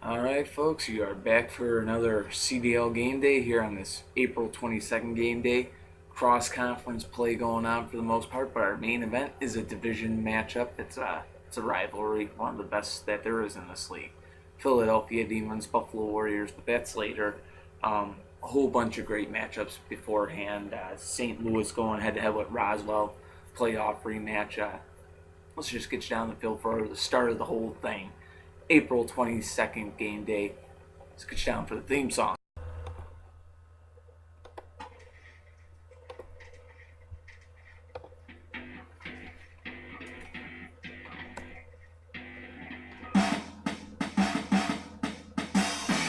Alright folks, you are back for another CDL game day here on this April 22nd game day. Cross-conference play going on for the most part, but our main event is a division matchup. It's a rivalry, one of the best that there is in this league. Philadelphia Demons, Buffalo Warriors, but that's later. A whole bunch of great matchups beforehand. St. Louis going head-to-head with Roswell, playoff rematch. Let's just get you down the field for the start of the whole thing. April 22nd game day. Let's get you down for the theme song.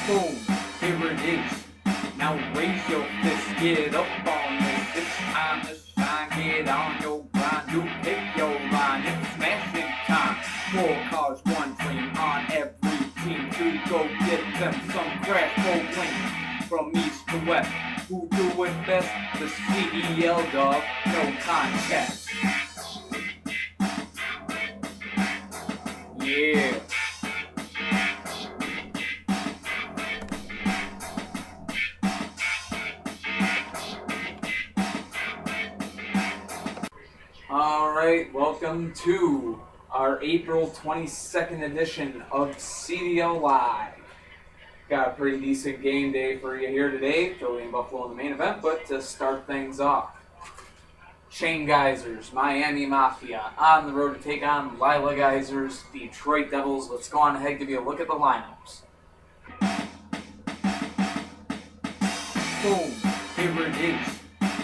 Boom, here it is. Now raise your fist, get up on this. It's time to shine, get on your grind. You pick your line, it's smashing time. 4 cars, 1 dream on every team to go get them some crash full win. From east to west, who do it best? The CDL dog, no contest. Yeah. Alright, welcome to our April 22nd edition of CDL Live. Got a pretty decent game day for you here today. Philly and Buffalo in the main event, but to start things off, Shane Geysers, Miami Mafia, on the road to take on Lila Geysers, Detroit Devils. Let's go on ahead and give you a look at the lineups. Boom, here it is.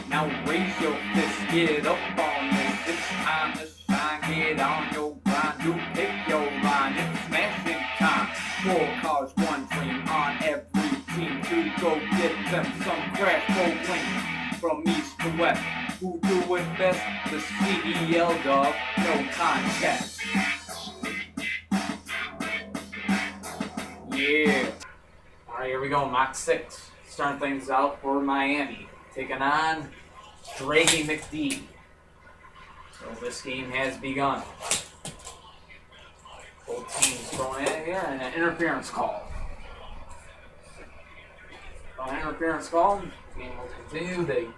Now raise your fist, get up on this. It's time to shine, get on your grind. You pick your line, it's smashing time. 4 cars, 1 dream on every team to go get them some crash full win. From east to west, who do it best? The CDL dog, no contest. Yeah. Alright, here we go, Mach 6. Starting things out for Miami. Taking on Draggy McD. So this game has begun. Both teams going in here and an interference call. An interference call. The game will continue.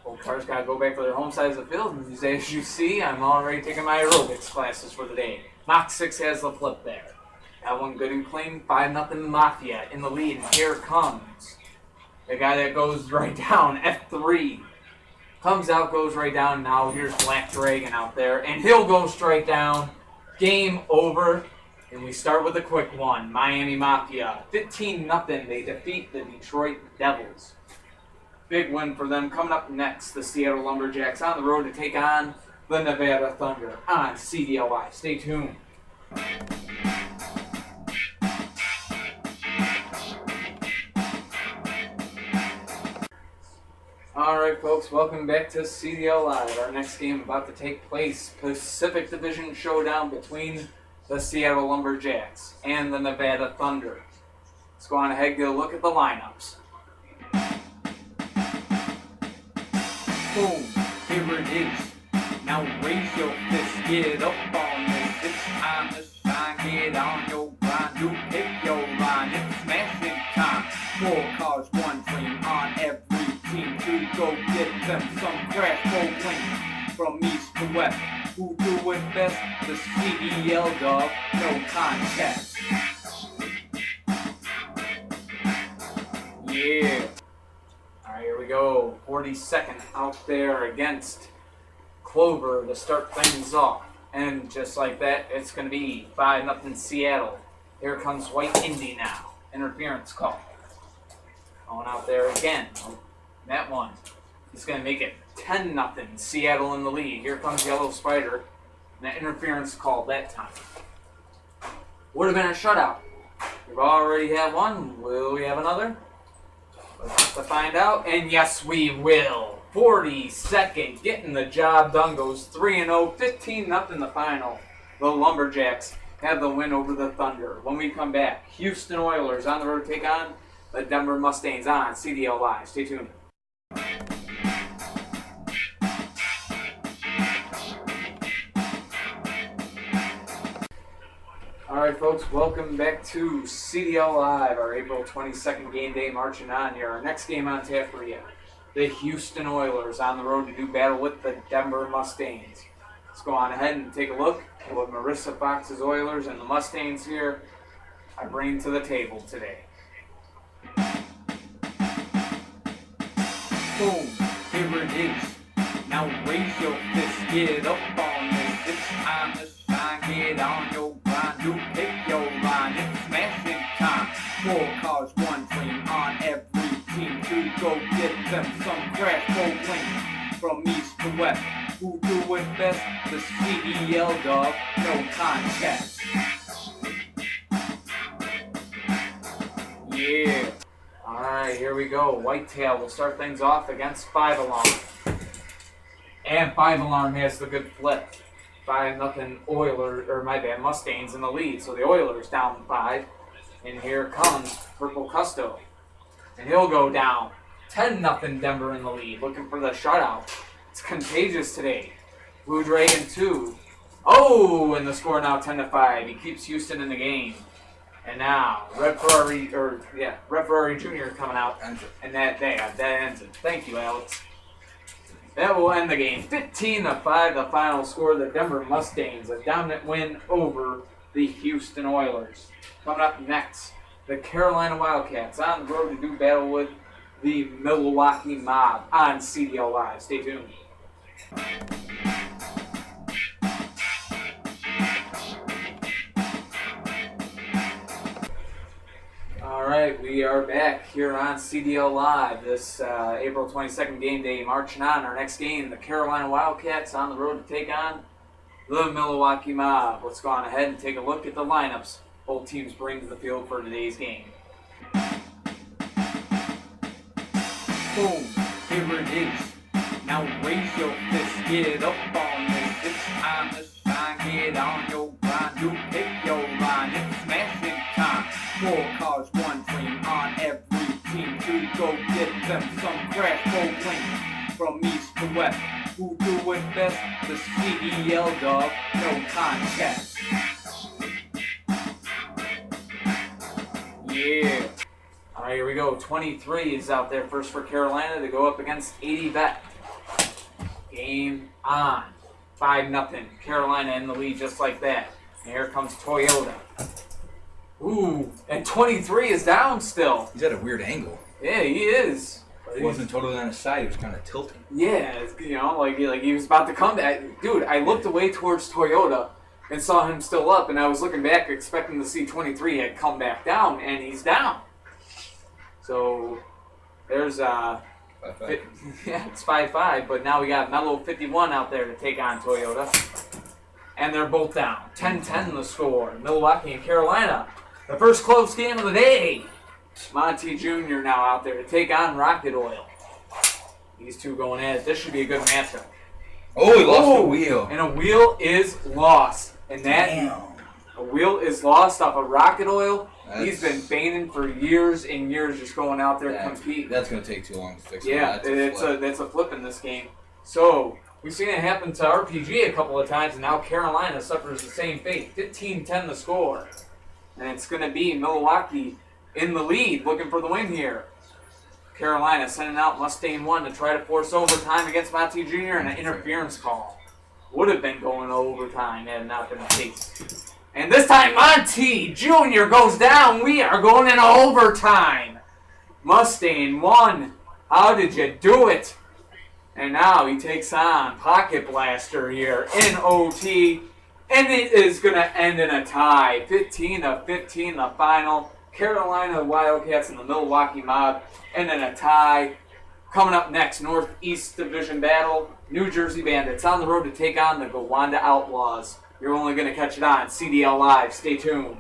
Both cars got to go back to their home sides of the field. And as you see, I'm already taking my aerobics classes for the day. Mach 6 has the flip there. That one good and clean. 5-0 Mafia in the lead. And here comes the guy that goes right down, F3. Comes out, goes right down. Now here's Black Dragon out there. And he'll go straight down. Game over. And we start with a quick one. Miami Mafia. 15-0. They defeat the Detroit Devils. Big win for them. Coming up next, the Seattle Lumberjacks on the road to take on the Nevada Thunder on CDL Live. Stay tuned. Alright folks, welcome back to CDL Live. Our next game about to take place, Pacific Division showdown between the Seattle Lumberjacks and the Nevada Thunder. Let's go on ahead and get a look at the lineups. Boom, here it is. Now raise your fist, get up on this. It's time to shine, get on your grind. You pick your line, it's smashing time. 4 cars, 1 dream on every team to go get them some crash full win. From east to west, who do it best? The CDL dog, no contest. Yeah. Alright, here we go. 42nd out there against Clover to start things off. And just like that, it's going to be 5-0 Seattle. Here comes White Indy now. Interference call. Going out there again. That one is going to make it 10-0 Seattle in the lead. Here comes Yellow Spider. And that interference call that time. Would have been a shutout. We've already had one. Will we have another? Let's have to find out. And yes, we will. 42nd, getting the job done. Goes 3-0, 15-0 the final. The Lumberjacks have the win over the Thunder. When we come back, Houston Oilers on the road to take on the Denver Mustangs on CDL Live. Stay tuned. Alright folks, welcome back to CDL Live, our April 22nd game day marching on here. Our next game on tap for you, the Houston Oilers on the road to do battle with the Denver Mustangs. Let's go on ahead and take a look at what Marissa Fox's Oilers and the Mustangs here are bringing to the table today. Boom, here it is. Now raise your fist, get up on this. It's time to shine, get on your grind. You pick your line, it's smashing time. 4 cars, 1 dream on every team to go get them some crash bowling. From east to west, who do it best? The CDL dog, no contest. Yeah. Alright, here we go. Whitetail will start things off against 5 Alarm. And 5 Alarm has the good flip. 5-0 Oilers, or my bad, Mustangs in the lead. So the Oilers down 5. And here comes Purple Custo. And he'll go down. 10-0 Denver in the lead, looking for the shutout. It's contagious today. Blue Dragon 2. Oh, and the score now 10-5. He keeps Houston in the game. And now, Red Ferrari Jr. coming out. And that ends it. Thank you, Alex. That will end the game. 15-5, the final score. The Denver Mustangs, a dominant win over the Houston Oilers. Coming up next, the Carolina Wildcats on the road to do battle with the Milwaukee Mob on CDL Live. Stay tuned. Alright, we are back here on CDL Live this April 22nd game day marching on. Our next game, the Carolina Wildcats on the road to take on the Milwaukee Mob. Let's go on ahead and take a look at the lineups both teams bring to the field for today's game. Boom, here it is. Now raise your fist, get up on this. It's time to shine, get on your grind. You pick your line, it's smashing time. 4 cars, 1 dream on every team to go get them some crash bowling. From east to west, who do it best? The CDL dog, no contest. Yeah. Alright, here we go. 23 is out there first for Carolina to go up against 80 vet. Game on. 5-0. Carolina in the lead just like that. And here comes Toyota. Ooh, and 23 is down still. He's at a weird angle. Yeah, he is. He wasn't totally on his side. He was kind of tilting. Yeah, you know, like he was about to come back. Dude, I looked away towards Toyota and saw him still up, and I was looking back expecting to see 23 had come back down, and he's down. So there's 5-5. yeah, it's 5-5, but now we got Mellow 51 out there to take on Toyota. And they're both down. 10-10 the score. Milwaukee and Carolina. The first close game of the day. Monty Jr. now out there to take on Rocket Oil. These two going at it. This should be a good matchup. Oh, he lost a wheel. And a wheel is lost. And that a wheel is lost off of Rocket Oil. He's been feigning for years and years, just going out there competing. That's going to take too long to fix. Yeah, that's a flip in this game. So we've seen it happen to RPG a couple of times, and now Carolina suffers the same fate. 15-10 the score. And it's going to be Milwaukee in the lead, looking for the win here. Carolina sending out Mustang 1 to try to force overtime against Monty Jr. and an interference call. Would have been going to overtime had it not been the case. And this time Monty Jr. goes down. We are going into overtime. Mustang 1. How did you do it? And now he takes on Pocket Blaster here in OT. And it is going to end in a tie. 15-15 the final. Carolina Wildcats and the Milwaukee Mob end in a tie. Coming up next, Northeast Division battle. New Jersey Bandits on the road to take on the Gowanda Outlaws. You're only going to catch it on CDL Live. Stay tuned.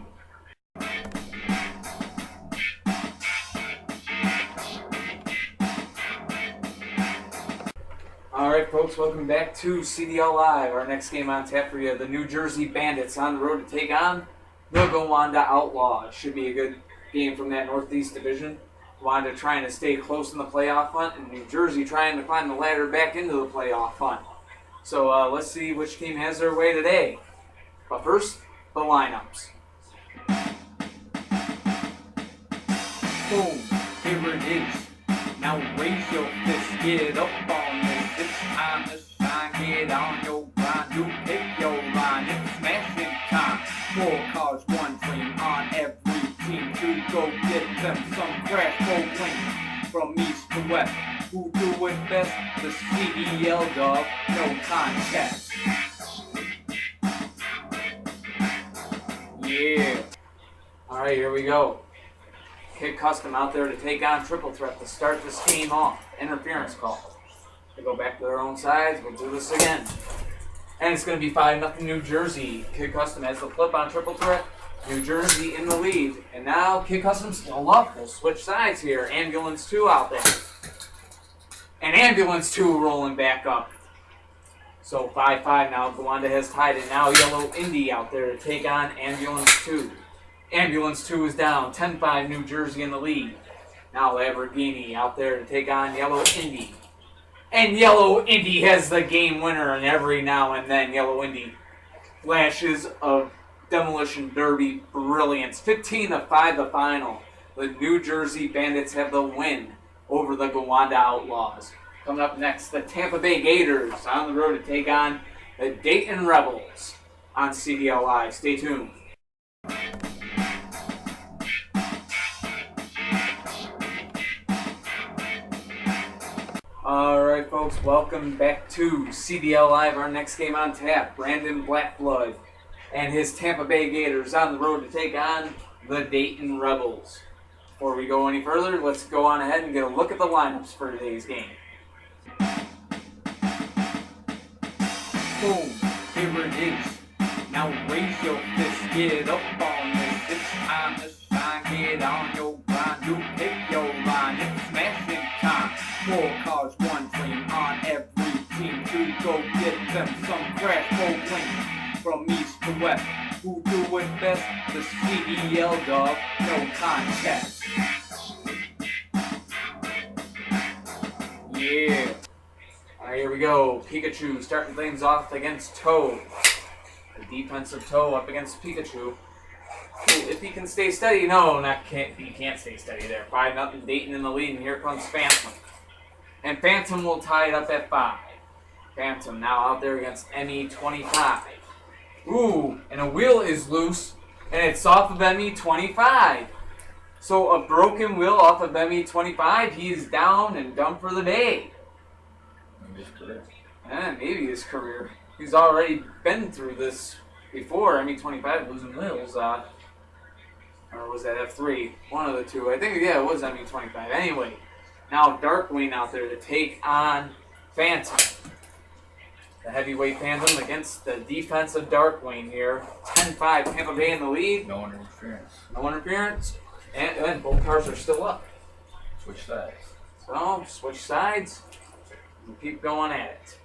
Alright folks, welcome back to CDL Live. Our next game on tap for you, the New Jersey Bandits on the road to take on the Gowanda Outlaws. Should be a good game from that Northeast Division. Gowanda trying to stay close in the playoff hunt, and New Jersey trying to climb the ladder back into the playoff hunt. So let's see which team has their way today. But first, the lineups. Boom, here it is. Now raise your fist, get up on this. It's time to shine, get on your grind. You pick your line, it's smashing time. 4 cars, 1 dream on every team to go get them some crash for win. From east to west, who do it best? The CDL dog, no contest. Yeah. Alright, here we go. Kid Custom out there to take on Triple Threat to start this game off. Interference call. They go back to their own sides. We'll do this again. And it's going to be 5-0 New Jersey. Kid Custom has the flip on Triple Threat. New Jersey in the lead. And now Kid Custom still up. We'll switch sides here. Ambulance 2 out there. And Ambulance 2 rolling back up. So 5-5 now. Gowanda has tied it. Now Yellow Indy out there to take on Ambulance 2. Ambulance 2 is down. 10-5 New Jersey in the lead. Now Lamborghini out there to take on Yellow Indy. And Yellow Indy has the game winner, and every now and then Yellow Indy flashes of Demolition Derby brilliance. 15-5 the final. The New Jersey Bandits have the win over the Gowanda Outlaws. Coming up next, the Tampa Bay Gators on the road to take on the Dayton Rebels on CDL Live. Stay tuned. Alright folks, welcome back to CDL Live. Our next game on tap, Brandon Blackblood and his Tampa Bay Gators on the road to take on the Dayton Rebels. Before we go any further, let's go on ahead and get a look at the lineups for today's game. Boom, here it is. Now raise your fist, get up on this. It's time to shine, get on your grind. You pick your line, it's smashing time. 4 cars, 1 dream on every team to go get them some crash for win. From east to west, who do it best? The CDL dog, no contest. Yeah. Alright, here we go. Pikachu starting things off against Toe. The defensive Toe up against Pikachu. If he can stay steady. No, he can't stay steady there. 5-0 Dayton in the lead, and here comes Phantom. And Phantom will tie it up at 5. Phantom now out there against ME25. Ooh, and a wheel is loose, and it's off of ME25. So a broken wheel off of ME25, he is down and done for the day. Maybe his career. Yeah, maybe his career. He's already been through this before. ME25 losing wheels. Or was that F3? One of the two. I think, yeah, it was ME25. Anyway, now Darkwing out there to take on Phantom. The heavyweight Phantom against the defensive Darkwing here. 10-5, Tampa Bay in the lead. No interference. No interference. And both cars are still up. Switch sides. So, switch sides. And keep going at it.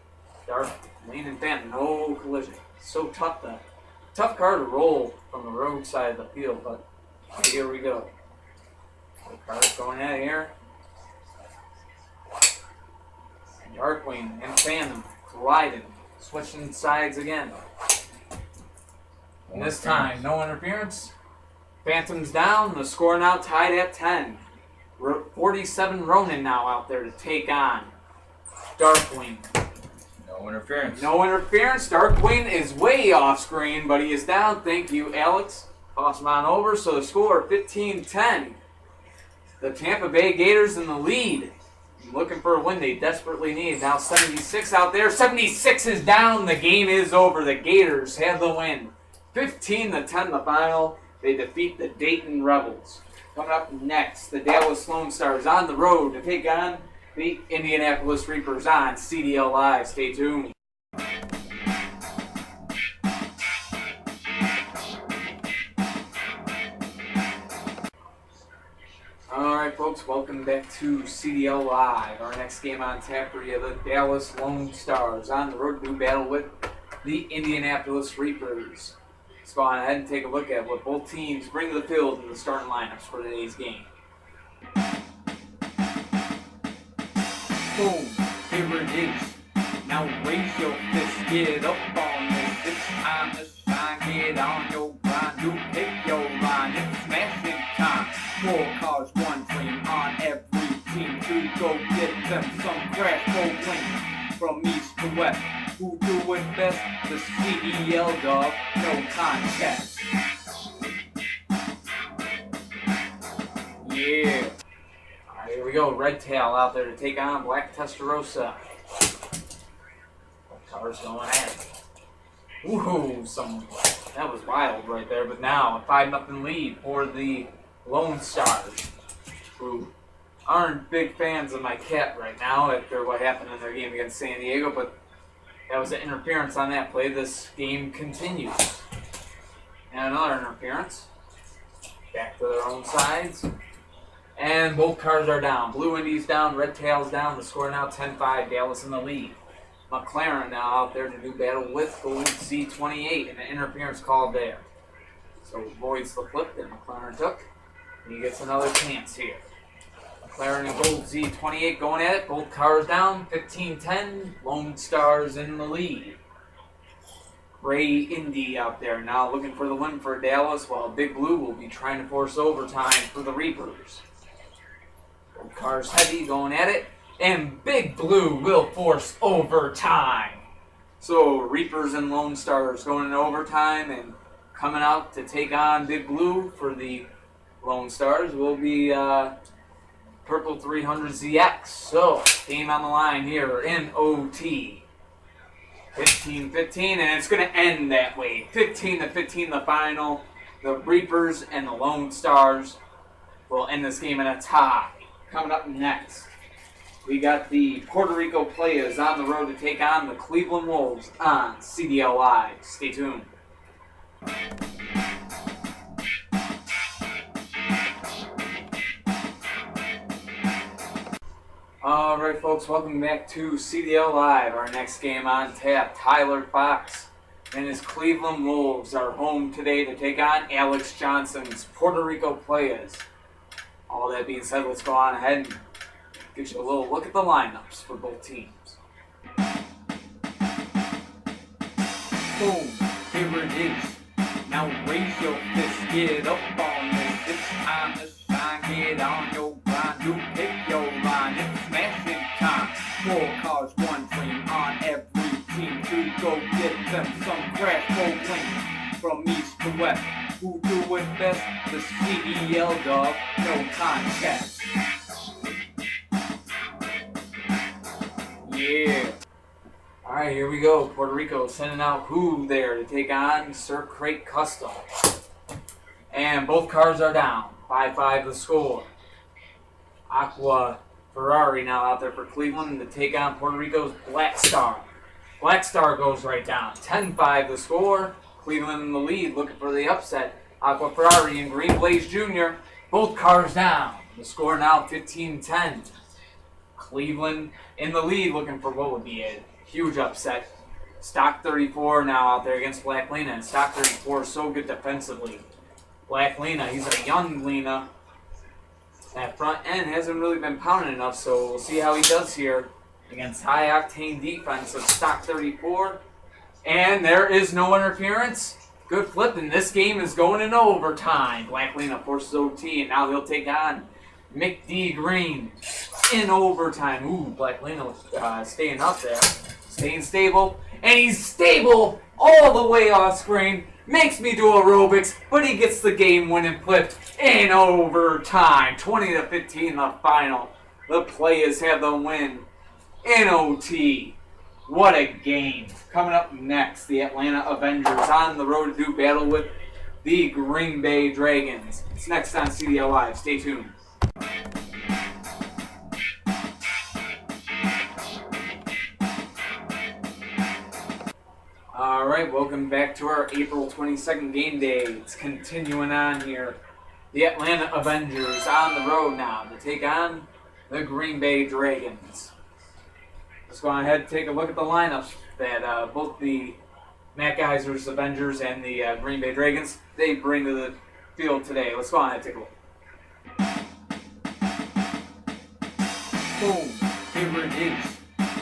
Darkwing and Phantom, no collision. So tough car to roll from the road side of the field, but here we go. The car's going at it here. Darkwing and Phantom colliding, switching sides again. And this time, no interference. Phantom's down. The score now tied at 10. 47 Ronin now out there to take on Darkwing. No interference. No interference. Darkwing is way off screen, but he is down. Thank you, Alex. Toss him on over. So the score 15-10. The Tampa Bay Gators in the lead. Looking for a win they desperately need. Now 76 out there. 76 is down. The game is over. The Gators have the win. 15-10 the final. They defeat the Dayton Rebels. Coming up next, the Dallas Lone Stars on the road to take on the Indianapolis Reapers on CDL Live. Stay tuned. Alright folks, welcome back to CDL Live. Our next game on tap for you, the Dallas Lone Stars on the road to do battle with the Indianapolis Reapers. Let's go on ahead and take a look at what both teams bring to the field in the starting lineups for today's game. Boom, here it is. Now raise your fist, get up on this. It's time to shine, get on your grind. You pick your line, it's smashing time. 4 cars, 1 dream go get them some craft bowling. From east to west, who do it best? The CDL dog, no contest. Yeah. Alright, here we go. Red Tail out there to take on Black Testarossa. Cars going at it. Woohoo! That was wild right there. But now, a 5-0 lead for the Lone Stars, who aren't big fans of my cat right now after what happened in their game against San Diego, but that was an interference on that play. This game continues. And another interference. Back to their own sides. And both cars are down. Blue Indies down, Red Tails down. The score now 10-5. Dallas in the lead. McLaren now out there to do battle with Gold Z28, and an interference called there. So avoids the flip that McLaren took. And he gets another chance here. McLaren and Gold Z28 going at it. Both cars down. 15-10. Lone Stars in the lead. Gray Indy out there now looking for the win for Dallas, while Big Blue will be trying to force overtime for the Reapers. Both cars heavy going at it, and Big Blue will force overtime. So Reapers and Lone Stars going in overtime, and coming out to take on Big Blue for the Lone Stars will be Purple 300ZX. So game on the line here in OT. 15-15, and it's going to end that way. 15-15 the final. The Reapers and the Lone Stars will end this game in a tie. Coming up next, we got the Puerto Rico Playas on the road to take on the Cleveland Wolves on CDL Live. Stay tuned. Alright folks, welcome back to CDL Live. Our next game on tap, Tyler Fox and his Cleveland Wolves are home today to take on Alex Johnson's Puerto Rico Playas. All that being said, let's go on ahead and get you a little look at the lineups for both teams. Boom, here it is. Now raise your fist, get up on this. It's time to shine, get on your grind. You pick your line, it's smashing time. 4 cars, 1 dream on every team to go get them some craft bowling. From east to west, who do it best? The CDL dog, no contest. Yeah. Alright, here we go. Puerto Rico sending out Who there to take on Sir Crate Custom. And both cars are down. 5-5 the score. Aqua Ferrari now out there for Cleveland to take on Puerto Rico's Black Star. Black Star goes right down. 10-5 the score. Cleveland in the lead looking for the upset. Aqua Ferrari and Green Blaze Jr. Both cars down. The score now 15-10. Cleveland in the lead looking for what would be a huge upset. Stock 34 now out there against Black Lena, and Stock 34 is so good defensively. Black Lena, he's a young Lena. That front end hasn't really been pounding enough, so we'll see how he does here against high-octane defense of Stock 34. And there is no interference. Good flip, and this game is going into overtime. Black Lena forces OT, and now he'll take on Mick D. Green in overtime. Ooh, Black Lena staying up there. Staying stable. And he's stable all the way off screen. Makes me do aerobics, but he gets the game-winning flip in overtime. 20-15 the final. The Playas have the win in OT. What a game. Coming up next, the Atlanta Avengers on the road to do battle with the Green Bay Dragons. It's next on CDL Live. Stay tuned. Alright, welcome back to our April 22nd game day. It's continuing on here. The Atlanta Avengers on the road now to take on the Green Bay Dragons. Let's go ahead and take a look at the lineups that both the Matt Geiser's Avengers and the Green Bay Dragons, they bring to the field today. Let's go ahead and take a look. Boom, here it is.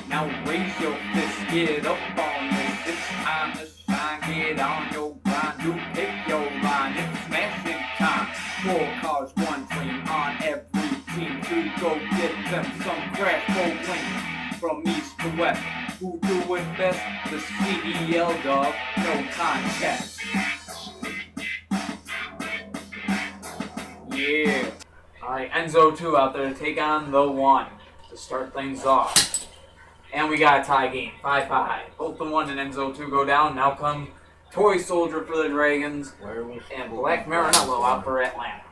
Now raise your fist, get up on this. It's time to shine, get on your grind. You pick your line, it's smashing time. 4 cars, 1 dream on every team to go go get them some craft gold wings from east to west. Who do it best? The CDL dog, no contest. Yeah. Alright, Enzo 2 out there to take on the 1 to start things off. And we got a tie game, 5-5. Both the 1 and Enzo 2 go down. Now come Toy Soldier for the Dragons and Black Marinello out for Atlanta.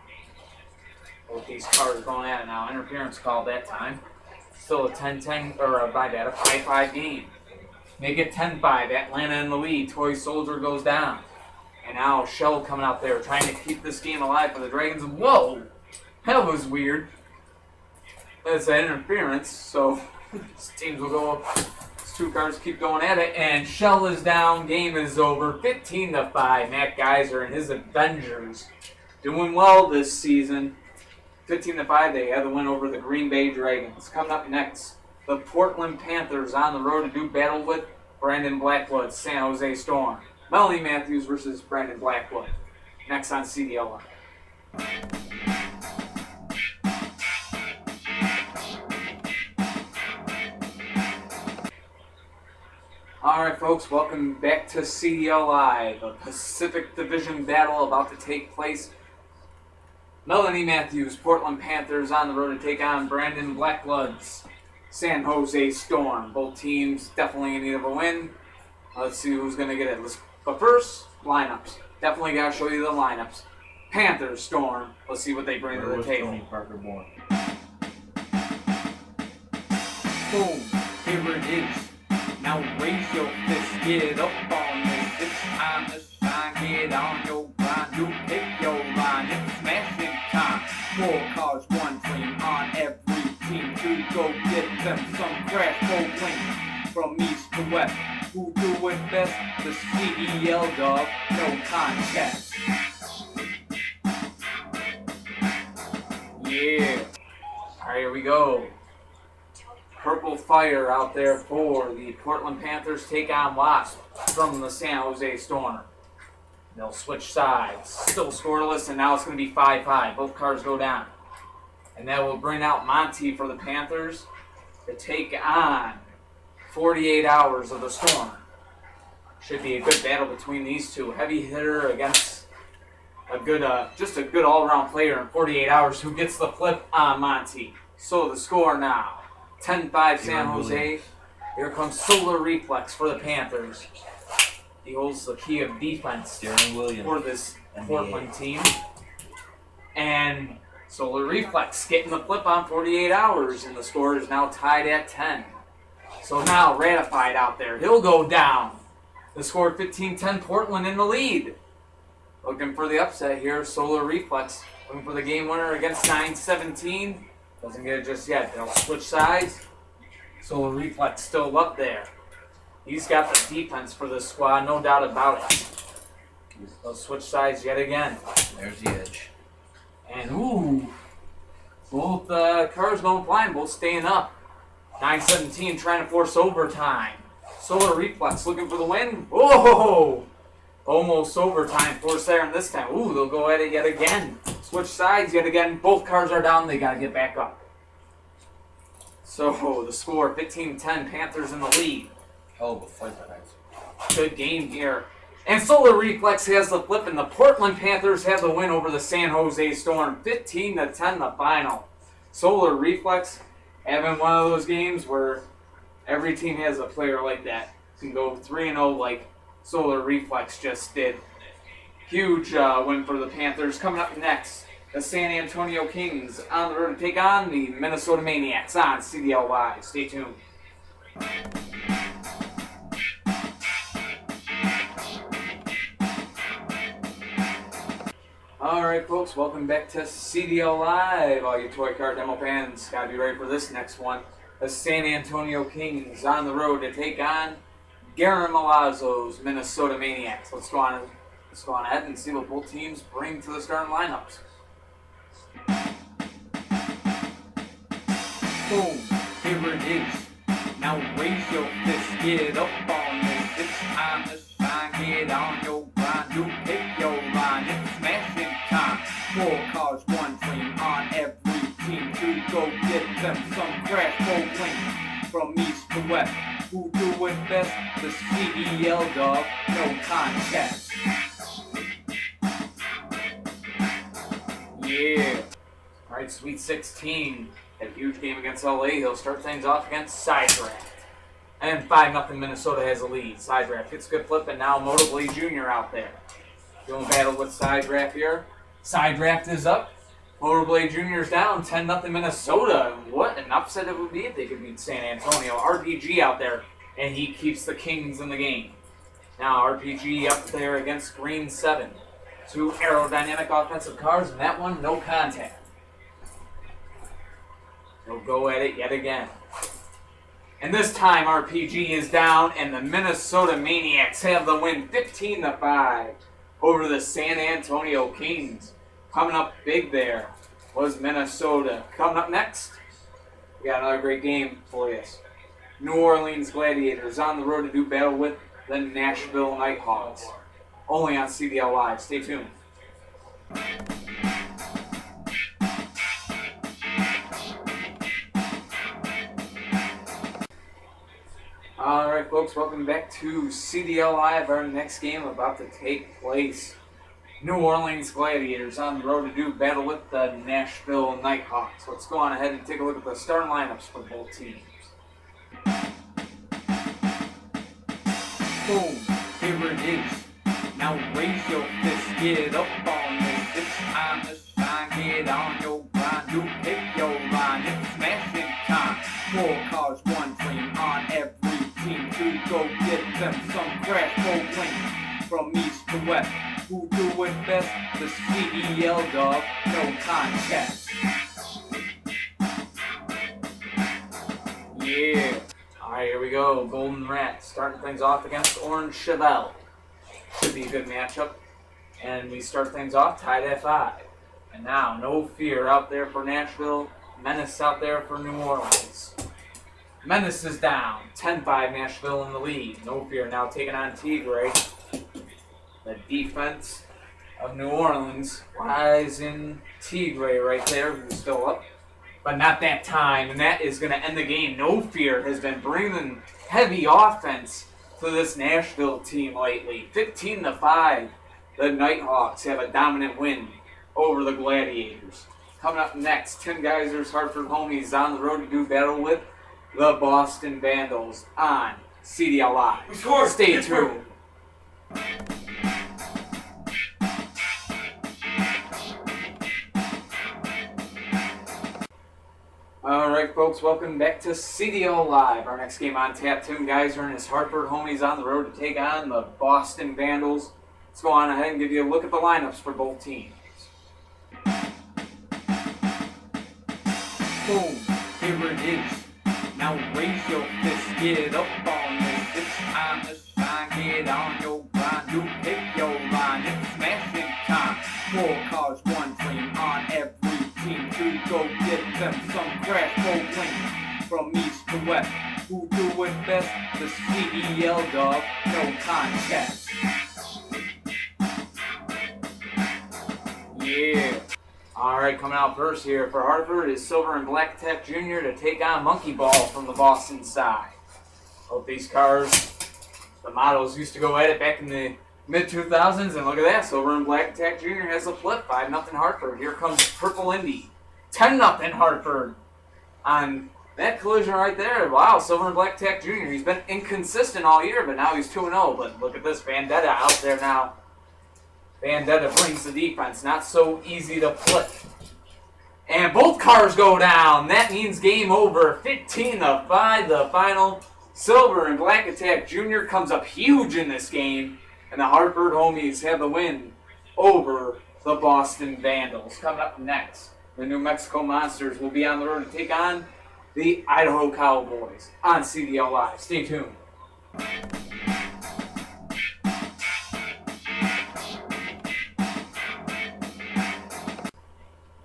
Both these cars going at it now. Interference call that time. Still a 10-10, or a 5-5 game. Make it 10-5. Atlanta in the lead. Toy Soldier goes down. And now Shell coming out there trying to keep this game alive for the Dragons. Whoa! That was weird. That's an interference, so teams will go up. These 2 cars keep going at it, and Shell is down. Game is over. 15-5. Matt Geyser and his Avengers doing well this season. 15-5. They had the win over the Green Bay Dragons. Coming up next, the Portland Panthers on the road to do battle with Brandon Blackwood's San Jose Storm. Melanie Matthews versus Brandon Blackwood. Next on CDL. Alright folks, welcome back to CDL Live. The Pacific Division battle about to take place. Melanie Matthews, Portland Panthers on the road to take on Brandon Blackwood's San Jose Storm. Both teams definitely in need of a win. Let's see who's going to get it. But first, lineups. Definitely got to show you the lineups. Panthers, Storm. Let's see what they bring to the table. Tony Parker born? Boom, here it is. Now raise your fist, get up on this. It's time to shine, get on your grind. You pick your line, it's smashing time. 4 cars, 1 team on every team to go get them some craft gold wings from east to west. Who do it best? The CDL dog, no contest. Yeah. Alright, here we go. Purple Fire out there for the Portland Panthers take on Wasp from the San Jose Storm. They'll switch sides. Still scoreless, and now it's going to be 5-5. Both cars go down. And that will bring out Monty for the Panthers to take on 48 Hours of the Storm. Should be a good battle between these two. Heavy hitter against a good, just a good all-around player in 48 Hours who gets the flip on Monty. So the score now. 10-5 San Jose. Here comes Solar Reflex for the Panthers. He holds the key of defense for this Portland team. And Solar Reflex getting the flip on 48 Hours, and the score is now tied at 10. So now Ratified out there. He'll go down. The score 15-10, Portland in the lead. Looking for the upset here, Solar Reflex. Looking for the game winner against 9-17. Doesn't get it just yet. They'll switch sides. Solar Reflex still up there. He's got the defense for this squad, no doubt about it. They'll switch sides yet again. There's the edge. And ooh, both cars going flying, both staying up. 9-17 trying to force overtime. Solar Reflex looking for the win. Whoa! Almost overtime. Force there, and this time, ooh, they'll go at it yet again. Switch sides yet again. Both cars are down. They got to get back up. So the score, 15-10, Panthers in the lead. Hell of a fight tonight. Good game here. And Solar Reflex has the flip, and the Portland Panthers have the win over the San Jose Storm. 15-10 the final. Solar Reflex having one of those games where every team has a player like that. Can go 3-0 like Solar Reflex just did. Huge win for the Panthers. Coming up next, the San Antonio Kings on the road to take on the Minnesota Maniacs on CDL Live. Stay tuned. Alright folks, welcome back to CDL Live. All you Toy Car Demo fans, gotta be ready for this next one. The San Antonio Kings on the road to take on Garen Malazzo's Minnesota Maniacs. Let's go on ahead and see what both teams bring to the starting lineups. Boom, here it is. Now raise your fist, get up on this. It's time to shine, get on your grind. You pick your line, it's smashing time. 4 cars, 1 team on every team team to go get them some craft bowling from east to west. Who do it best? The CDL, dog, no contest. Yeah. All right, Sweet 16. Had a huge game against LA. He'll start things off against Sidedraft. And 5-0 Minnesota has a lead. Sidedraft gets a good flip, and now Moto Blade Jr. out there. Doing battle with Sidedraft here. Sidedraft is up. Moto Blade Jr. is down. 10-0 Minnesota. What an upset it would be if they could beat San Antonio. RPG out there, and he keeps the Kings in the game. Now RPG up there against Green 7. Two aerodynamic offensive cars, and that one, no contact. He'll go at it yet again. And this time RPG is down, and the Minnesota Maniacs have the win 15-5 over the San Antonio Kings. Coming up big there was Minnesota. Coming up next, we got another great game for you. New Orleans Gladiators on the road to do battle with the Nashville Nighthawks. Only on CDL Live. Stay tuned. Alright folks, welcome back to CDL Live. Our next game about to take place. New Orleans Gladiators on the road to do battle with the Nashville Nighthawks. Let's go on ahead and take a look at the starting lineups for both teams. Boom, here it is. Now raise your fist, get up on this. It's time to shine, get on your grind. You pick your line, it's smashing time. 4 cars, one dream on every team to go get them some craft bowling from east to west. Who do it best? The CDL, dog, no contest. Yeah. Alright, here we go. Golden Rats starting things off against Orange Chevelle. Should be a good matchup. And we start things off tied at 5. And now, no fear out there for Nashville. Menace out there for New Orleans. Menace is down. 10-5 Nashville in the lead. No fear now taking on Tigre. The defense of New Orleans lies in Tigre right there, who's still up. But not that time, and that is going to end the game. No Fear has been bringing heavy offense to this Nashville team lately. 15-5, the Nighthawks have a dominant win over the Gladiators. Coming up next, Tim Geiser's Hartford homies on the road to do battle with the Boston Vandals on CDL Live. Stay tuned. Alright folks, welcome back to CDL Live. Our next game on tap, Tim Geiser and his Hartford homies on the road to take on the Boston Vandals. Let's go on ahead and give you a look at the lineups for both teams. Boom, here it is. Now raise your fist, get up on this. It's time to shine, get on your grind. You pick your line, it's smashing time. 4 cars, one dream on every team to go get them some craft bowling from east to west. Who do it best? The CDL, dog, no contest. Yeah. Alright, coming out first here for Hartford is Silver and Black Attack Jr. to take on Monkey Ball from the Boston side. Both these cars, the models used to go at it back in the mid-2000s, and look at that, Silver and Black Attack Jr. has a flip, 5-0 Hartford. Here comes Purple Indy, 10-0 Hartford on that collision right there. Wow, Silver and Black Attack Jr., he's been inconsistent all year, but now he's 2-0, but look at this, Vendetta out there now. Vendetta brings the defense, not so easy to flip. And both cars go down. That means game over. 15-5, the final. Silver and Black Attack Jr. comes up huge in this game. And the Hartford homies have the win over the Boston Vandals. Coming up next, the New Mexico Monsters will be on the road to take on the Idaho Cowboys on CDL Live. Stay tuned.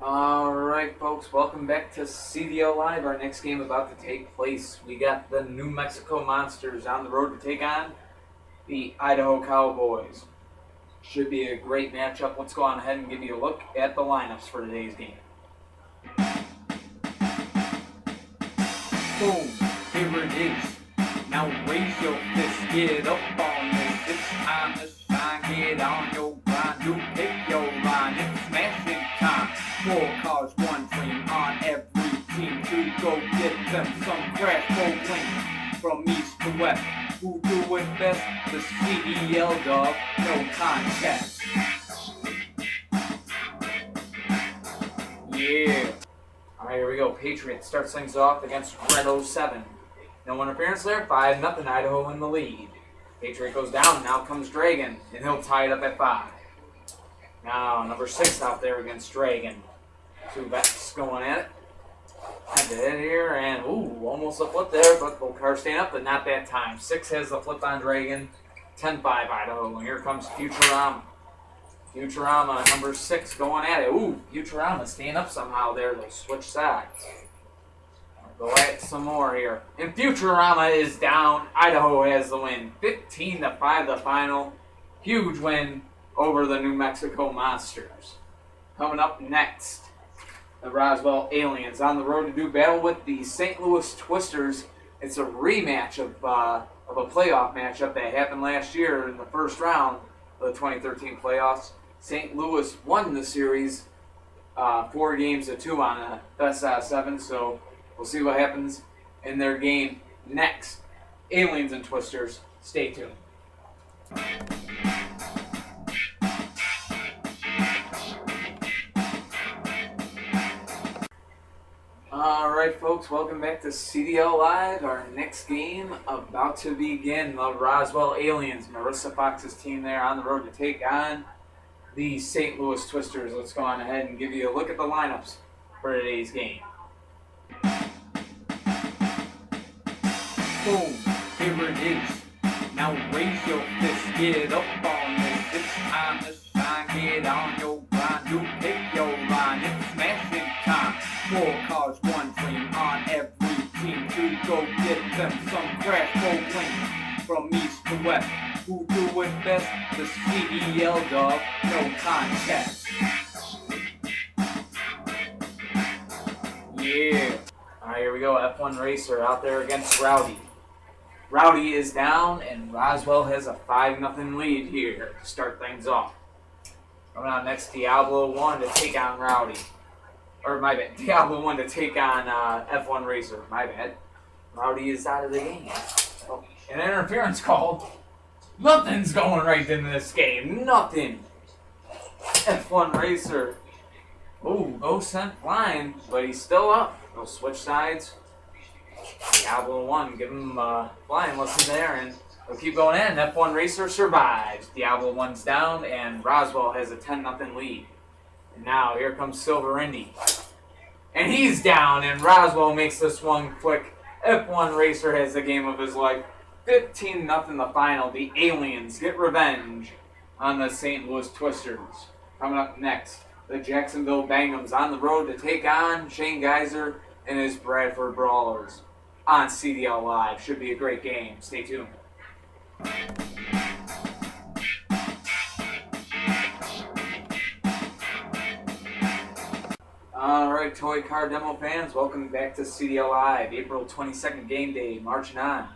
Alright folks, welcome back to CDL Live. Our next game about to take place. We got the New Mexico Monsters on the road to take on the Idaho Cowboys. Should be a great matchup. Let's go on ahead and give you a look at the lineups for today's game. Boom, here it is. Now raise your fist, get up on this. It's time to shine, get on your grind. You pick your line, it's smashing time. 4 cars, 1 dream on every team to go get them some crash bowling. From east to west, who do it best? The CDL dog, no contest. Yeah. Alright, here we go. Patriots starts things off against Red 07. No interference there. 5-0 Idaho in the lead. Patriot goes down. Now comes Dragon, and he'll tie it up at 5. Now, number 6 out there against Dragon. 2 vets going at it. Had to hit here, and ooh, almost a flip there, but both cars staying up, but not that time. 6 has the flip on Dragon. 10-5 Idaho, and here comes Futurama. Futurama, number 6, going at it. Ooh, Futurama staying up somehow there. They'll switch sides. Go at it some more here. And Futurama is down. Idaho has the win. 15-5 the final. Huge win over the New Mexico Monsters. Coming up next, the Roswell Aliens on the road to do battle with the St. Louis Twisters. It's a rematch of a playoff matchup that happened last year in the first round of the 2013 playoffs. St. Louis won the series 4-2 on a best out of 7, so we'll see what happens in their game next. Aliens and Twisters, stay tuned. Alright folks, welcome back to CDL Live. Our next game about to begin. The Roswell Aliens, Marissa Fox's team there on the road to take on the St. Louis Twisters. Let's go on ahead and give you a look at the lineups for today's game. Boom, here it is. Now raise your fist, get up on this. It's time to shine, get on your grind. You pick your line, it's smashing time. 4 cars, 1 dream on every team to go get them some crash bowling. From east to west, who do it best? The CDL dog, no contest. Yeah. Alright, here we go. F1 Racer out there against Rowdy. Rowdy is down, and Roswell has a 5-0 lead here to start things off. Coming on next, Diablo 1 to take on Rowdy. Or, my bad, Diablo 1 to take on F1 Racer. My bad. Rowdy is out of the game. Oh, an interference called. Nothing's going right in this game. Nothing. F1 Racer. Ooh, ghost sent flying, but he's still up. They'll switch sides. Diablo 1, give him a flying lesson there, and they'll keep going in. F1 Racer survives. Diablo 1's down, and Roswell has a 10-0 lead. And now, here comes Silver Indy. And he's down, and Roswell makes this one quick. F1 Racer has the game of his life. 15-0 the final. The Aliens get revenge on the St. Louis Twisters. Coming up next, the Jacksonville Bangums on the road to take on Shane Geyser and his Bradford Brawlers on CDL Live. Should be a great game. Stay tuned. Alright, Toy Car Demo fans, welcome back to CDL Live. April 22nd game day, marching on.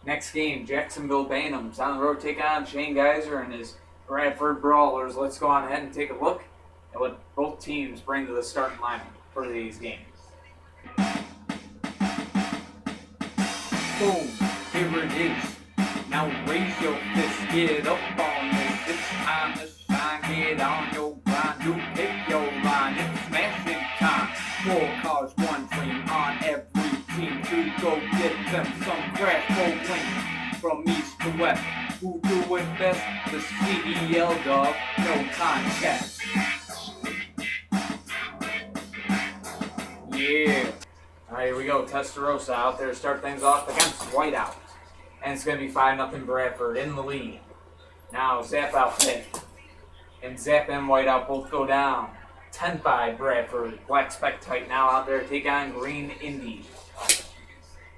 Next game, Jacksonville Bangums on the road to take on Shane Geyser and his Bradford Brawlers. Let's go on ahead and take a look at what both teams bring to the starting lineup for these games. Boom, here it is. Now raise your fist, get up on this. It's time to shine, get on your grind. You pick your line, it's smashing time. 4 cars, 1 dream on every team to go get them some crash bowling. From east to west, who do it best? The CDL dog, no contest. Yeah. Alright, here we go. Testarossa out there to start things off against Whiteout. And it's going to be 5-0 Bradford in the lead. Now, Zap out there. And Zap and Whiteout both go down. 10-5 Bradford. Black Spec Tight now out there to take on Green Indy.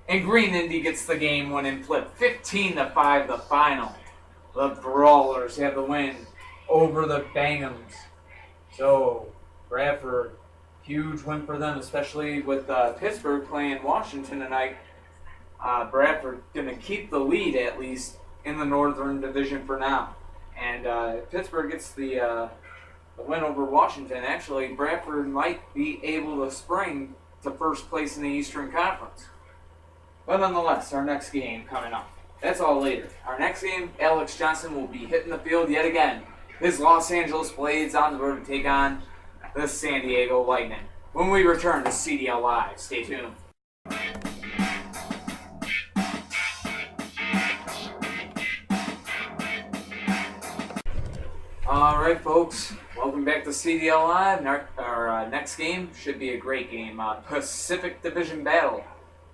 And Green Indy gets the game winning flip. 15-5 the final. The Brawlers have the win over the Bangums. So, Bradford Huge win for them, especially with Pittsburgh playing Washington tonight. Bradford going to keep the lead, at least, in the Northern Division for now. And if Pittsburgh gets the win over Washington, actually, Bradford might be able to spring to first place in the Eastern Conference. But nonetheless, our next game coming up. That's all later. Our next game, Alex Johnson will be hitting the field yet again. His Los Angeles Blades on the road to take on the San Diego Lightning. When we return to CDL Live, stay tuned. Alright folks, welcome back to CDL Live. Our next game should be a great game. Pacific Division battle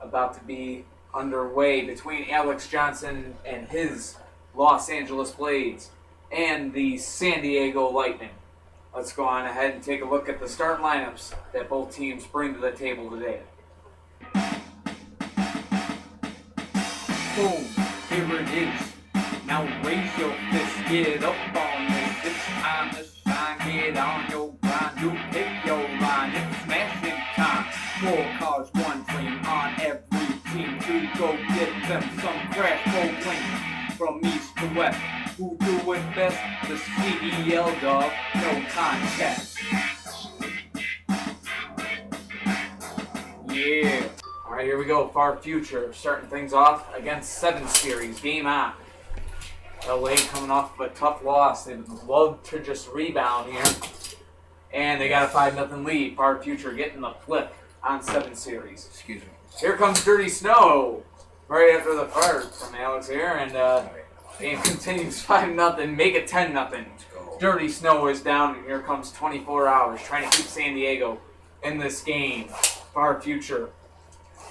about to be underway between Alex Johnson and his Los Angeles Blades and the San Diego Lightning. Let's go on ahead and take a look at the starting lineups that both teams bring to the table today. Boom, here it is. Now raise your fist, get up on this. It's time to shine, get on your grind. You pick your line, it's smashing time. 4 cars, 1 dream on every team to go get them some crash bowling. From east to west, who do it best? The CDL dog, no contest. Yeah. Alright, here we go. Far Future starting things off against 7 Series. Game on. LA coming off of a tough loss. They would love to just rebound here. And they got a 5-0 lead. Far Future getting the flip on 7 Series. Excuse me. Here comes Dirty Snow right after the fart from Alex here. And game continues 5-0. Make it 10-0. Let's go. Dirty Snow is down. And here comes 24 Hours trying to keep San Diego in this game. Far Future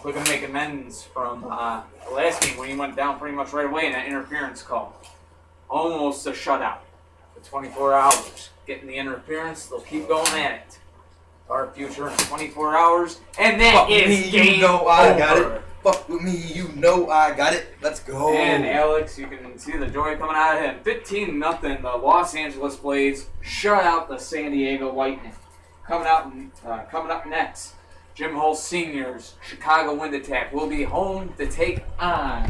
looking to make amends from the last game when he went down pretty much right away in that interference call. Almost a shutout. The 24 Hours getting the interference. They'll keep going at it. Our Future in 24 Hours. And that Fuck is me, game you know I over. got it. Fuck with me, you know I got it. Let's go. And Alex, you can see the joy coming out of him. 15-0. The Los Angeles Blades shut out the San Diego Lightning. Coming up next, Jim Hull Sr.'s Chicago Wind Attack will be home to take on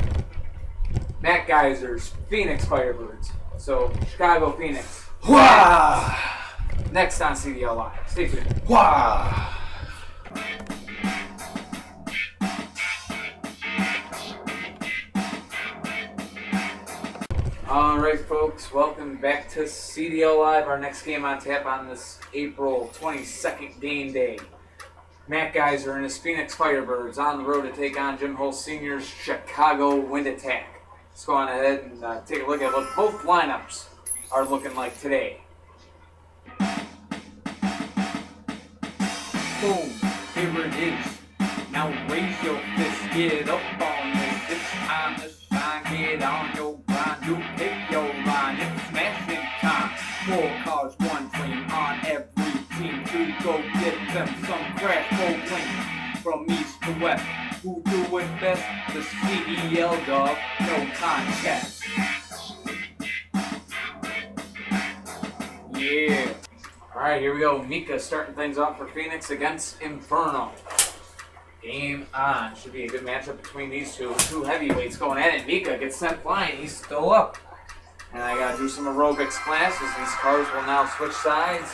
Matt Geiser's Phoenix Firebirds. So, Chicago Phoenix. Wah! Next on CDL Live. Stay tuned. Wah! Alright folks, welcome back to CDL Live. Our next game on tap on this April 22nd game day. Matt Geiser and his Phoenix Firebirds on the road to take on Jim Hull Sr.'s Chicago Wind Attack. Let's go on ahead and take a look at what both lineups are looking like today. Boom, here it is. Now raise your fist, get up on this. It's time to shine, get on your grind. You pick your line, it's smashing time. 4 cars, 1 dream on every team to go get them some crash bowling. From east to west, who do it best? The CDL dog, no contest. Yeah. Alright, here we go. Mika starting things off for Phoenix against Inferno. Game on. Should be a good matchup between these two heavyweights going at it. Mika gets sent flying. He's still up. And I gotta do some aerobics classes. These cars will now switch sides.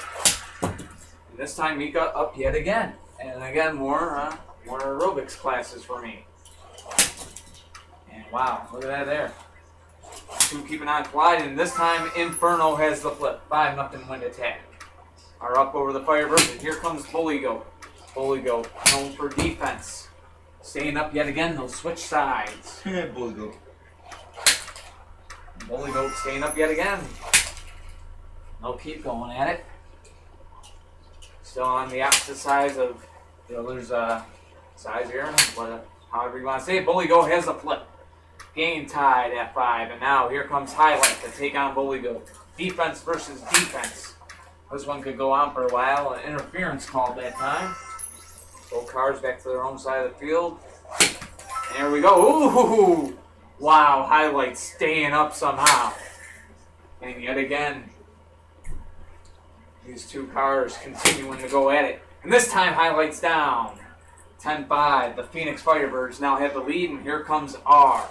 And this time Mika up yet again. And again, more aerobics classes for me. And wow, look at that there. 2 keep an eye flight, and this time Inferno has the flip. 5-0 Wind Attack. Are up over the Firebirds, and here comes Bully Goat. Bully Goat, known for defense. Staying up yet again, they'll switch sides. Bully Goat. Bully Goat staying up yet again. They'll keep going at it. Still on the opposite sides of the other's sides here. However you want to say it. Bully Goat has the flip. Game tied at 5, and now here comes Highlight to take on Bully Goat. Defense versus defense. This one could go on for a while. An interference called that time. Both cars back to their own side of the field. And here we go. Ooh! Wow, Highlight staying up somehow. And yet again, these 2 cars continuing to go at it. And this time, highlights down. 10-5. The Phoenix Firebirds now have the lead, and here comes R.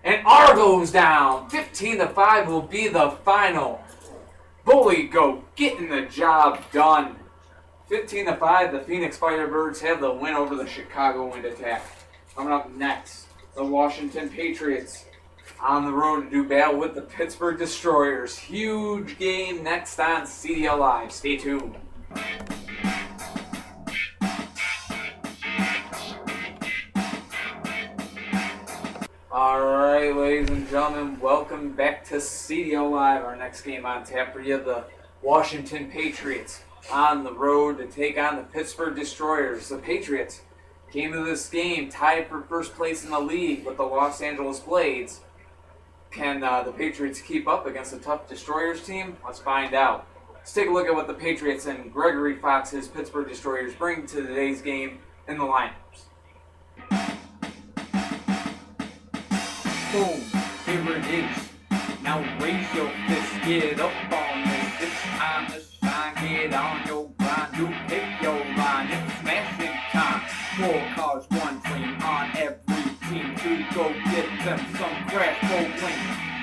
And R goes down. 15-5 will be the final. Bully Goat getting the job done. 15-5, the Phoenix Firebirds have the win over the Chicago Wind Attack. Coming up next, the Washington Patriots on the road to do battle with the Pittsburgh Destroyers. Huge game next on CDL Live. Stay tuned. Alright, ladies and gentlemen, welcome back to CDL Live. Our next game on tap for you, the Washington Patriots on the road to take on the Pittsburgh Destroyers. The Patriots came to this game tied for first place in the league with the Los Angeles Blades. Can the Patriots keep up against a tough Destroyers team? Let's find out. Let's take a look at what the Patriots and Gregory Fox's Pittsburgh Destroyers bring to today's game in the lineups. Boom, here it is. Now raise your fist, get up on this. It's time to shine, get on your grind. You pick your line, it's smashing time. 4 cars, 1 dream on every team to go get them some crash bowling.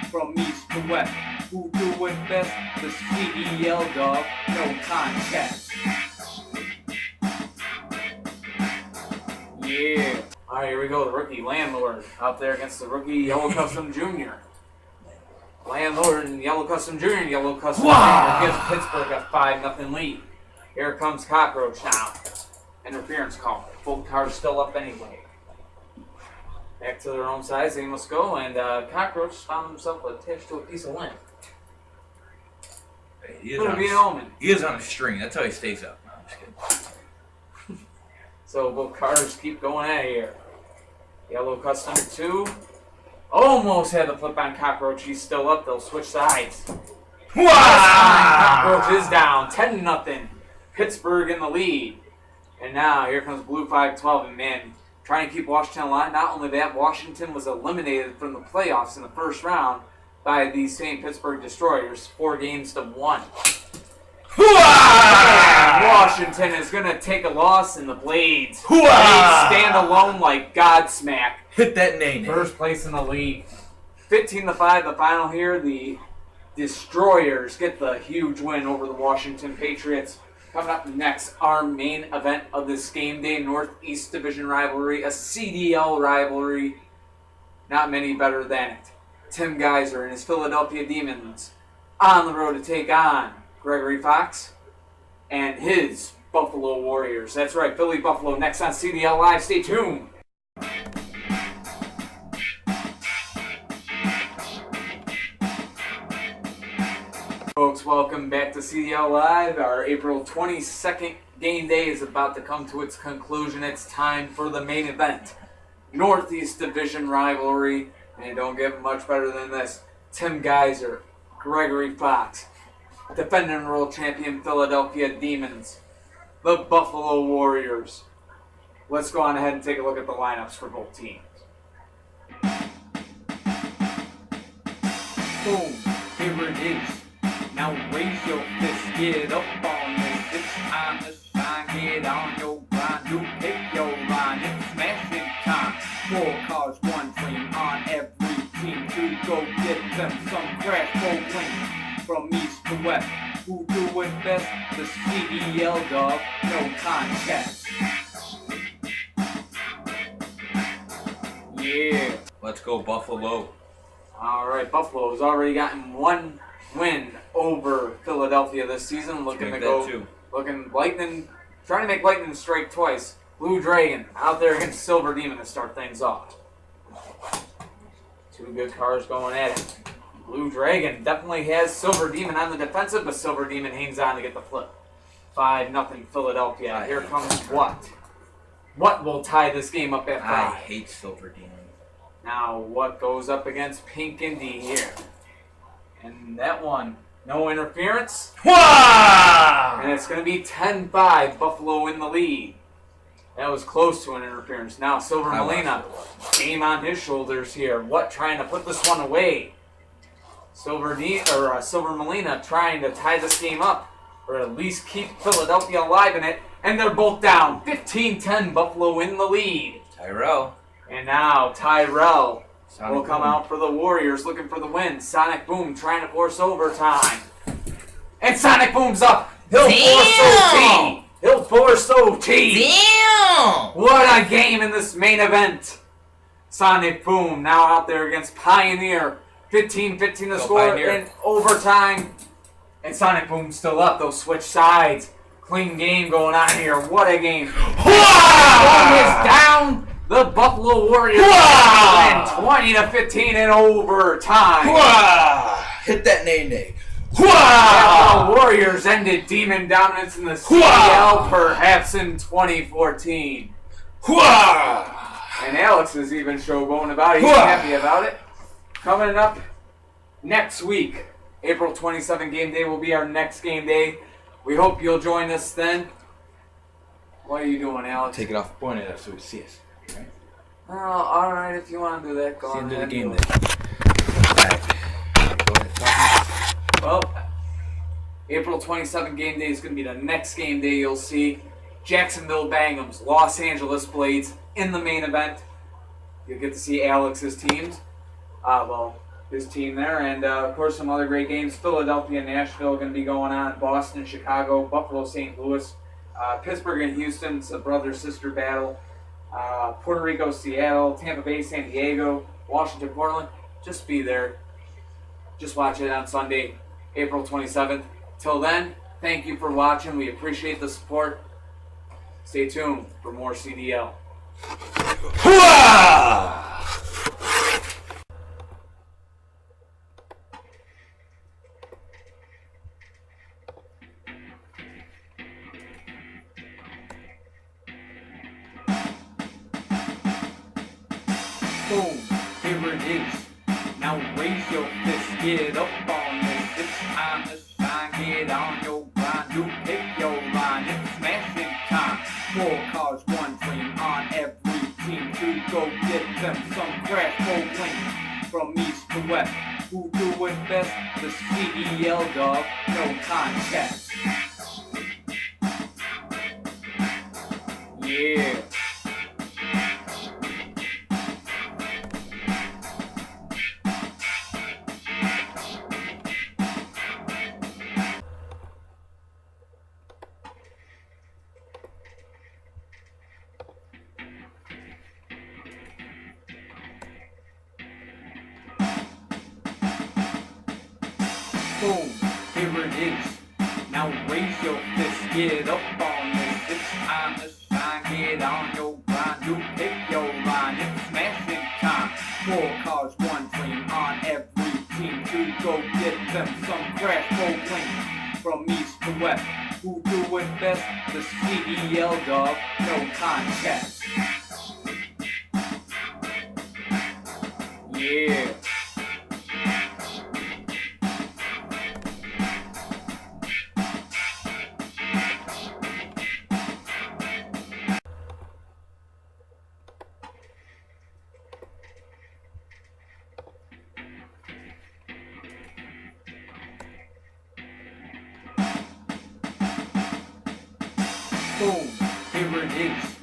From east to west, who do it best? The CDL dog, no contest. Yeah. Alright, here we go. The rookie Landlord out there against the rookie Yellow Custom Jr. Landlord and Yellow Custom Jr. and Yellow Custom Jr. gives Pittsburgh a 5-0 lead. Here comes Cockroach now. Interference call. Both cars still up anyway. Back to their own sides, they must go, and Cockroach found himself attached to a piece of lint. He is, Could be an omen. he is on a string. That's how he stays up. No, I'm just kidding. So both cars keep going at it here. Yellow Custom 2. Almost had the flip on Cockroach. He's still up. They'll switch sides. Cockroach is down. 10-0. Pittsburgh in the lead. And now here comes Blue 512. And man, trying to keep Washington alive. Not only that, Washington was eliminated from the playoffs in the first round by these same Pittsburgh Destroyers. 4-1. Washington is going to take a loss in the Blades. They stand alone like Godsmack. Hit that name. First place in the league. 15-5, the final here. The Destroyers get the huge win over the Washington Patriots. Coming up next, our main event of this game day, Northeast Division rivalry, a CDL rivalry. Not many better than it. Tim Geiser and his Philadelphia Demons on the road to take on Gregory Fox and his Buffalo Warriors. That's right, Philly Buffalo next on CDL Live. Stay tuned. Folks, welcome back to CDL Live. Our April 22nd game day is about to come to its conclusion. It's time for the main event. Northeast Division rivalry. And don't get much better than this. Tim Geiser, Gregory Fox, defending world champion Philadelphia Demons, the Buffalo Warriors. Let's go on ahead and take a look at the lineups for both teams. Boom, here it is. Now raise your fist, get up on this. It's time to shine, get on your grind. You pick your line, it's smashing time. 4 cars, 1 dream on every team to go get them some crash bowling. From east to west, who do it best? The CDL dog, no contest. Yeah. Let's go, Buffalo. All right, Buffalo has already gotten 1 win over Philadelphia this season. Looking to go, looking lightning, trying to make lightning strike twice. Blue Dragon out there against Silver Demon to start things off. 2 good cars going at it. Blue Dragon definitely has Silver Demon on the defensive, but Silver Demon hangs on to get the flip. 5-0 Philadelphia. Here comes what? What will tie this game up at 5? I hate Silver Demon. Now, what goes up against Pink Indy here? And that one, no interference. And it's going to be 10-5, Buffalo in the lead. That was close to an interference. Now, Silver Molina, game on his shoulders here. What, trying to put this one away? Silver Molina trying to tie this game up, or at least keep Philadelphia alive in it. And they're both down. 15-10, Buffalo in the lead. Tyrell. And now Tyrell Sonic will come Boom. out for the Warriors looking for the win. Sonic Boom trying to force overtime. And Sonic Boom's up. He'll force OT. He'll force OT. Damn! What a game in this main event. Sonic Boom now out there against Pioneer. 15-15 to Go score Pioneer. in overtime. And Sonic Boom's still up. They'll switch sides. Clean game going on here. What a game. Boom is down. The Buffalo Warriors win 20-15 in overtime. Hit that nay-nay. And the Warriors ended demon dominance in the CDL perhaps in 2014. And Alex is even showboating about it. He's happy about it. Coming up next week, April 27 game day will be our next game day. We hope you'll join us then. What are you doing, Alex? Take it off the point of that so we see us. Right? Oh, all right. If you want to do that, go See on into the ahead. game Do then. it. Go ahead, talk. Well, April 27 game day is going to be the next game day. You'll see Jacksonville Bangums, Los Angeles Blades in the main event. You'll get to see Alex's teams. His team there. And, of course, some other great games. Philadelphia and Nashville going to be going on. Boston, Chicago, Buffalo, St. Louis. Pittsburgh and Houston. It's a brother-sister battle. Puerto Rico, Seattle. Tampa Bay, San Diego. Washington, Portland. Just be there. Just watch it on Sunday, April 27th. Till then, thank you for watching. We appreciate the support. Stay tuned for more CDL. Boom, here it is. Now raise your fist, get up on this. It's time to shine, get on your grind. You pick your line, it's smashing time. 4 cars, 1 dream on every team to go get them some crash bowling. From east to west, who do it best? The CDL dog, no contest. Yeah. Boom, here it is. Now raise your fist, get up on this. It's time to shine, get on your grind. You pick your line, it's smashing time. 4 cars, 1 dream on every team to go get them some crash bowling. From east to west, who do it best? The CDL dog, no contest. Yeah. Boom, here it is.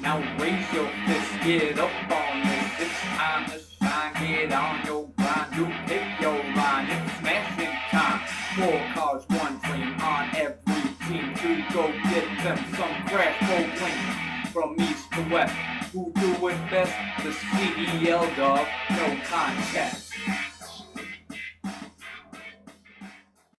Now raise your fist, get up on this. It's time to shine, get on your grind. You pick your line, it's smashing time. 4 cars, 1 dream on every team to go get them some crash bowling. From east to west, who do it best? The CDL dog, no contest.